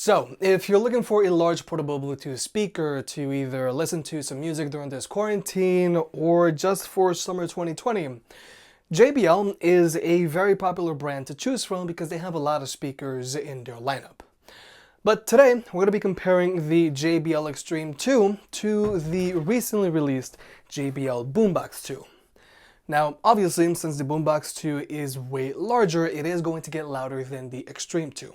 So, if you're looking for a large portable Bluetooth speaker to either listen to some music during this quarantine or just for summer 2020, JBL is a very popular brand to choose from because they have a lot of speakers in their lineup. But today, we're going to be comparing the JBL Xtreme 2 to the recently released JBL Boombox 2. Now, obviously, since the Boombox 2 is way larger, it is going to get louder than the Xtreme 2.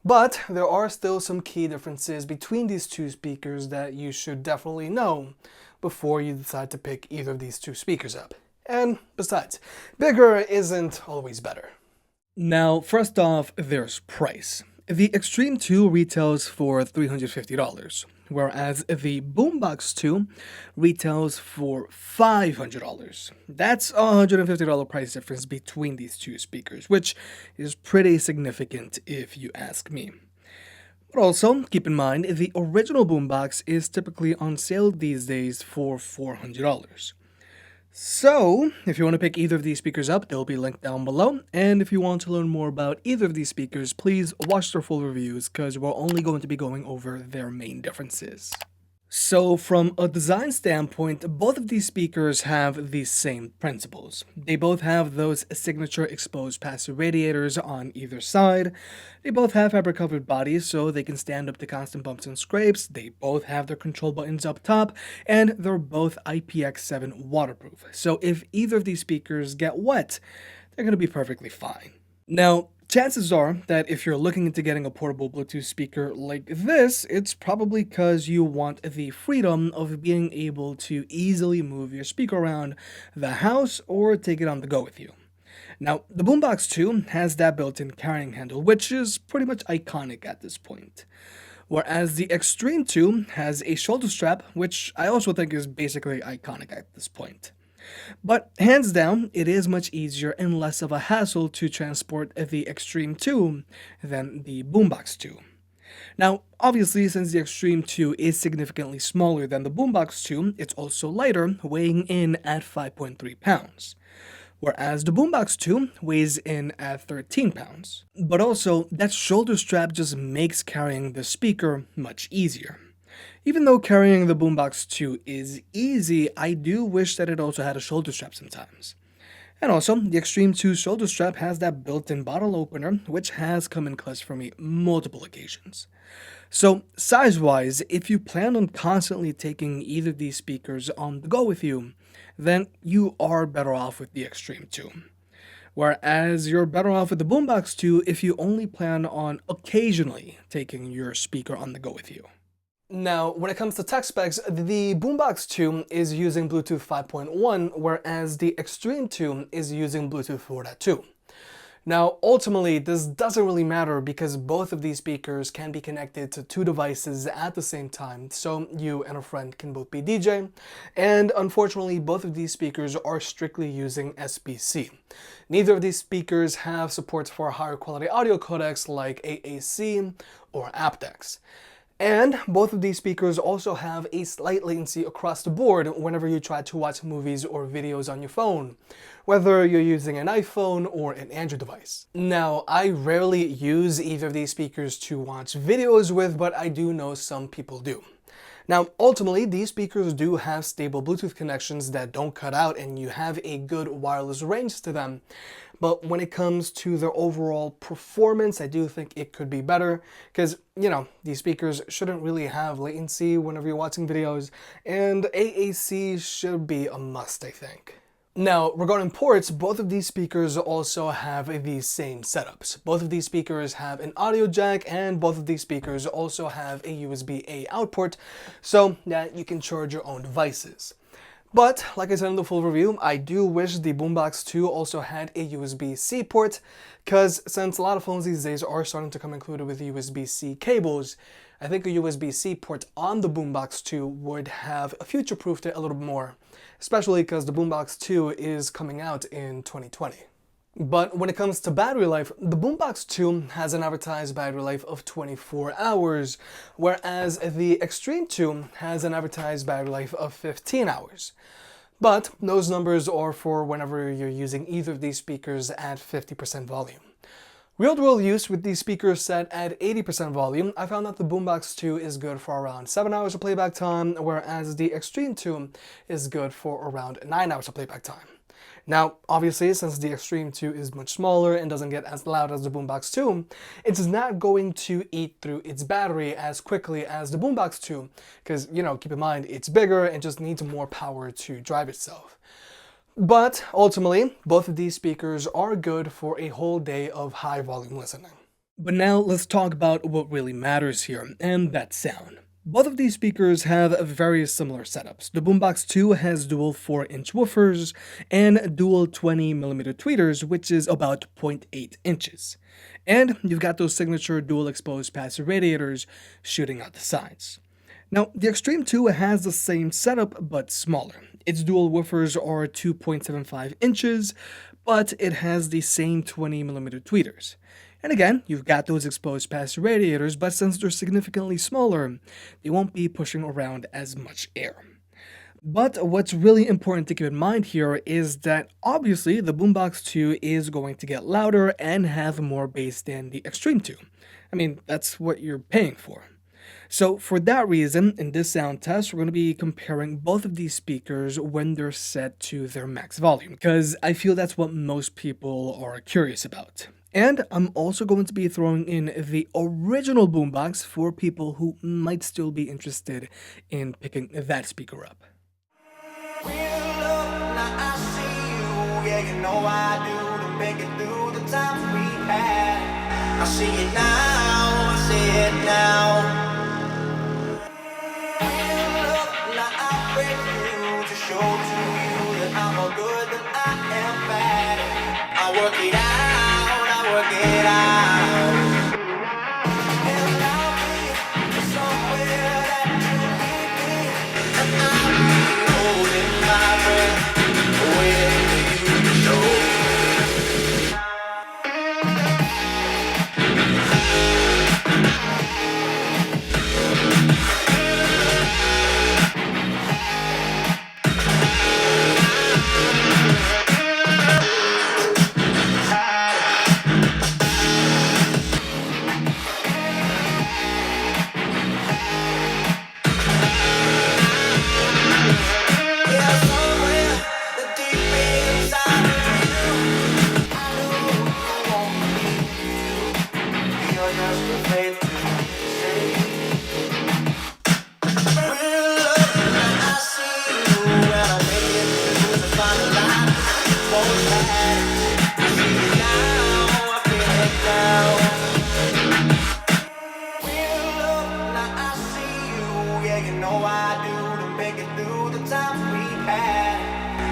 But there are still some key differences between these two speakers that you should definitely know before you decide to pick either of these two speakers up. And besides, bigger isn't always better. Now, first off, there's price. The Xtreme 2 retails for $350, whereas the Boombox 2 retails for $500. That's a $150 price difference between these two speakers, which is pretty significant if you ask me. But also, keep in mind, the original Boombox is typically on sale these days for $400. So, if you want to pick either of these speakers up, they'll be linked down below. And if you want to learn more about either of these speakers, please watch their full reviews because we're only going to be going over their main differences. So, from a design standpoint, both of these speakers have the same principles. They both have those signature exposed passive radiators on either side. They both have fabric-covered bodies so they can stand up to constant bumps and scrapes. They both have their control buttons up top, and they're both IPX7 waterproof. So if either of these speakers get wet, they're going to be perfectly fine. Now, chances are that if you're looking into getting a portable Bluetooth speaker like this, it's probably because you want the freedom of being able to easily move your speaker around the house or take it on the go with you. Now, the Boombox 2 has that built-in carrying handle, which is pretty much iconic at this point. Whereas the Xtreme 2 has a shoulder strap, which I also think is basically iconic at this point. But hands down, it is much easier and less of a hassle to transport the Xtreme 2 than the Boombox 2. Now, obviously, since the Xtreme 2 is significantly smaller than the Boombox 2, it's also lighter, weighing in at 5.3 pounds. Whereas the Boombox 2 weighs in at 13 pounds. But also, that shoulder strap just makes carrying the speaker much easier. Even though carrying the Boombox 2 is easy, I do wish that it also had a shoulder strap sometimes. And also, the Xtreme 2 shoulder strap has that built-in bottle opener, which has come in clutch for me multiple occasions. So, size-wise, if you plan on constantly taking either of these speakers on the go with you, then you are better off with the Xtreme 2. Whereas you're better off with the Boombox 2 if you only plan on occasionally taking your speaker on the go with you. Now, when it comes to tech specs, the Boombox 2 is using Bluetooth 5.1, whereas the Xtreme 2 is using Bluetooth 4.2. Now, ultimately, this doesn't really matter because both of these speakers can be connected to two devices at the same time, so you and a friend can both be DJ. And unfortunately, both of these speakers are strictly using SBC. Neither of these speakers have support for higher quality audio codecs like AAC or aptX. And both of these speakers also have a slight latency across the board whenever you try to watch movies or videos on your phone, whether you're using an iPhone or an Android device. Now, I rarely use either of these speakers to watch videos with, but I do know some people do. Now, ultimately, these speakers do have stable Bluetooth connections that don't cut out and you have a good wireless range to them. But when it comes to their overall performance, I do think it could be better because, these speakers shouldn't really have latency whenever you're watching videos, and AAC should be a must, I think. Now, regarding ports, both of these speakers also have the same setups. Both of these speakers have an audio jack, and both of these speakers also have a USB-A out port, so that you can charge your own devices. But, like I said in the full review, I do wish the Boombox 2 also had a USB-C port, because since a lot of phones these days are starting to come included with USB-C cables, I think a USB-C port on the Boombox 2 would have future-proofed it a little bit more, especially because the Boombox 2 is coming out in 2020. But when it comes to battery life, the Boombox 2 has an advertised battery life of 24 hours, whereas the Xtreme 2 has an advertised battery life of 15 hours. But those numbers are for whenever you're using either of these speakers at 50% volume. Real-world use with these speakers set at 80% volume, I found that the Boombox 2 is good for around 7 hours of playback time, whereas the Xtreme 2 is good for around 9 hours of playback time. Now, obviously, since the Xtreme 2 is much smaller and doesn't get as loud as the Boombox 2, it's not going to eat through its battery as quickly as the Boombox 2, because, keep in mind, it's bigger and just needs more power to drive itself. But ultimately, both of these speakers are good for a whole day of high volume listening. But now let's talk about what really matters here, and that's sound. Both of these speakers have very similar setups. The Boombox 2 has dual 4-inch woofers and dual 20mm tweeters, which is about 0.8 inches. And you've got those signature dual exposed passive radiators shooting out the sides. Now, the Xtreme 2 has the same setup, but smaller. Its dual woofers are 2.75 inches, but it has the same 20mm tweeters. And again, you've got those exposed passive radiators, but since they're significantly smaller, they won't be pushing around as much air. But what's really important to keep in mind here is that obviously the Boombox 2 is going to get louder and have more bass than the Xtreme 2. I mean, that's what you're paying for. So for that reason, in this sound test, we're going to be comparing both of these speakers when they're set to their max volume, because I feel that's what most people are curious about. And I'm also going to be throwing in the original Boombox for people who might still be interested in picking that speaker up. I see it now, I see it now. Show to you that I'm all good, that I am bad. I work it out, I work it out. And I'll be somewhere that you need me. And I'll be holding my breath, waiting for you to show.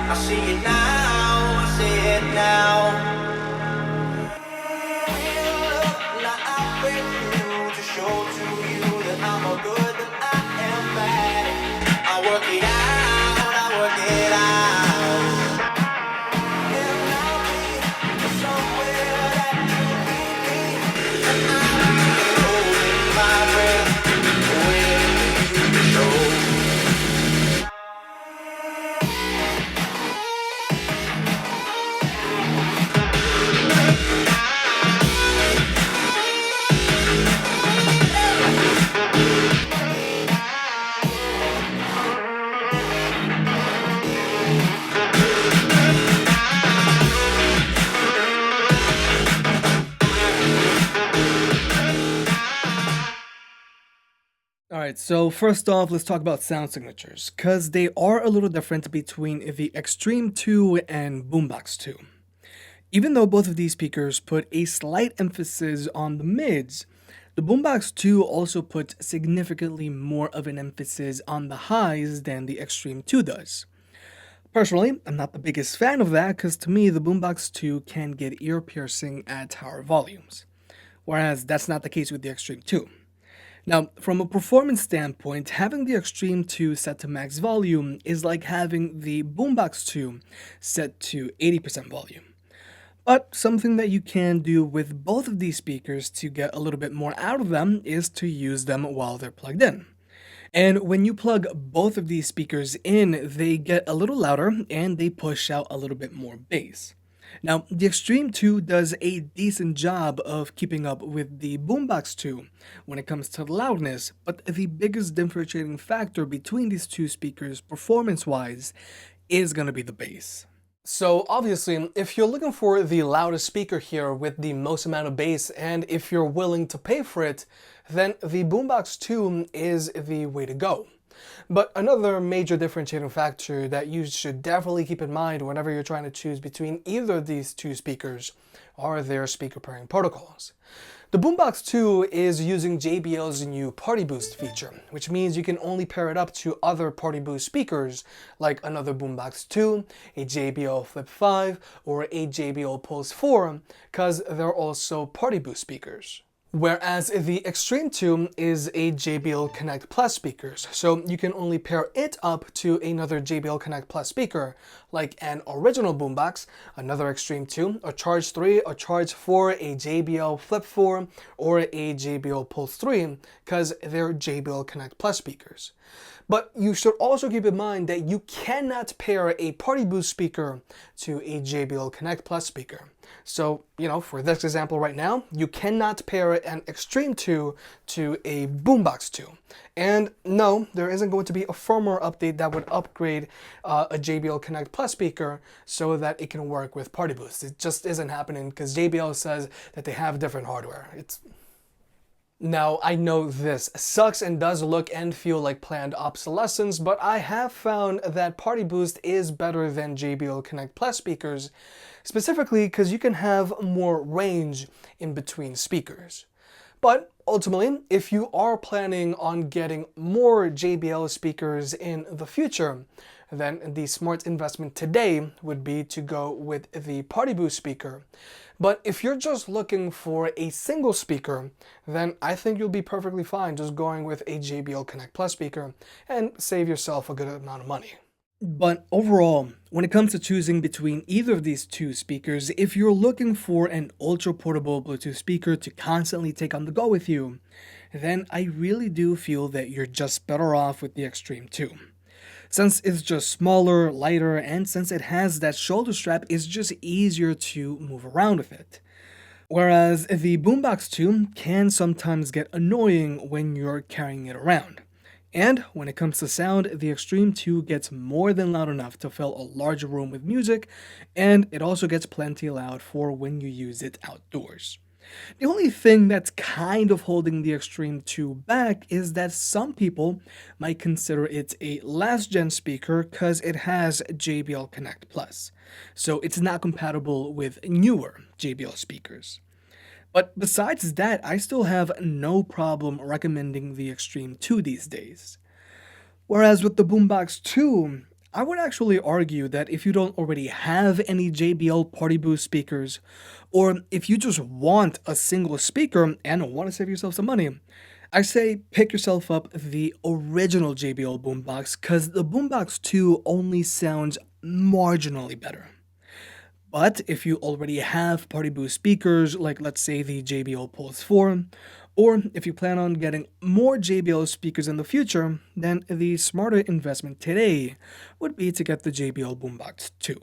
I see it now, I see it now. I break through to show to you that I'm all good, that I am bad. I work it out, I work it out. And I'll be somewhere that you need me. And I'll be holding my breath, waiting for you to show. Alright, so first off, let's talk about sound signatures, because they are a little different between the Xtreme 2 and Boombox 2. Even though both of these speakers put a slight emphasis on the mids, the Boombox 2 also puts significantly more of an emphasis on the highs than the Xtreme 2 does. Personally, I'm not the biggest fan of that, because to me the Boombox 2 can get ear-piercing at higher volumes, whereas that's not the case with the Xtreme 2. Now, from a performance standpoint, having the Xtreme 2 set to max volume is like having the Boombox 2 set to 80% volume. But something that you can do with both of these speakers to get a little bit more out of them is to use them while they're plugged in. And when you plug both of these speakers in, they get a little louder and they push out a little bit more bass. Now, the Xtreme 2 does a decent job of keeping up with the Boombox 2 when it comes to loudness, but the biggest differentiating factor between these two speakers performance-wise is going to be the bass. So obviously, if you're looking for the loudest speaker here with the most amount of bass, and if you're willing to pay for it, then the Boombox 2 is the way to go. But another major differentiating factor that you should definitely keep in mind whenever you're trying to choose between either of these two speakers are their speaker pairing protocols. The Boombox 2 is using JBL's new Party Boost feature, which means you can only pair it up to other Party Boost speakers like another Boombox 2, a JBL Flip 5, or a JBL Pulse 4, because they're also Party Boost speakers. Whereas the Xtreme 2 is a JBL Connect Plus speakers, so you can only pair it up to another JBL Connect Plus speaker, like an original Boombox, another Xtreme 2, a Charge 3, a Charge 4, a JBL Flip 4, or a JBL Pulse 3, because they're JBL Connect Plus speakers. But you should also keep in mind that you cannot pair a Party Boost speaker to a JBL Connect Plus speaker. So, for this example right now, you cannot pair an Xtreme 2 to a Boombox 2. And no, there isn't going to be a firmware update that would upgrade a JBL Connect Plus speaker so that it can work with Party Boost. It just isn't happening because JBL says that they have different hardware. Now, I know this sucks and does look and feel like planned obsolescence, but I have found that Party Boost is better than JBL Connect Plus speakers, specifically because you can have more range in between speakers. But ultimately, if you are planning on getting more JBL speakers in the future, then the smart investment today would be to go with the Party Boost speaker. But if you're just looking for a single speaker, then I think you'll be perfectly fine just going with a JBL Connect Plus speaker and save yourself a good amount of money. But overall, when it comes to choosing between either of these two speakers, if you're looking for an ultra-portable Bluetooth speaker to constantly take on the go with you, then I really do feel that you're just better off with the Xtreme 2. Since it's just smaller, lighter, and since it has that shoulder strap, it's just easier to move around with it. Whereas the Boombox 2 can sometimes get annoying when you're carrying it around. And when it comes to sound, the Xtreme 2 gets more than loud enough to fill a larger room with music, and it also gets plenty loud for when you use it outdoors. The only thing that's kind of holding the Xtreme 2 back is that some people might consider it a last-gen speaker because it has JBL Connect Plus, so it's not compatible with newer JBL speakers. But besides that, I still have no problem recommending the Xtreme 2 these days. Whereas with the Boombox 2, I would actually argue that if you don't already have any JBL Party Boost speakers, or if you just want a single speaker and want to save yourself some money, I say pick yourself up the original JBL Boombox because the Boombox 2 only sounds marginally better. But if you already have Party Boost speakers, like let's say the JBL Pulse 4, or if you plan on getting more JBL speakers in the future, then the smarter investment today would be to get the JBL Boombox 2.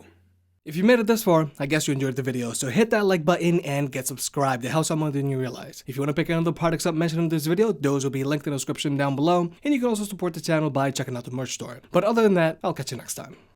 If you made it this far, I guess you enjoyed the video, so hit that like button and get subscribed. It helps out more than you realize. If you want to pick any of the products up mentioned in this video, those will be linked in the description down below, and you can also support the channel by checking out the merch store. But other than that, I'll catch you next time.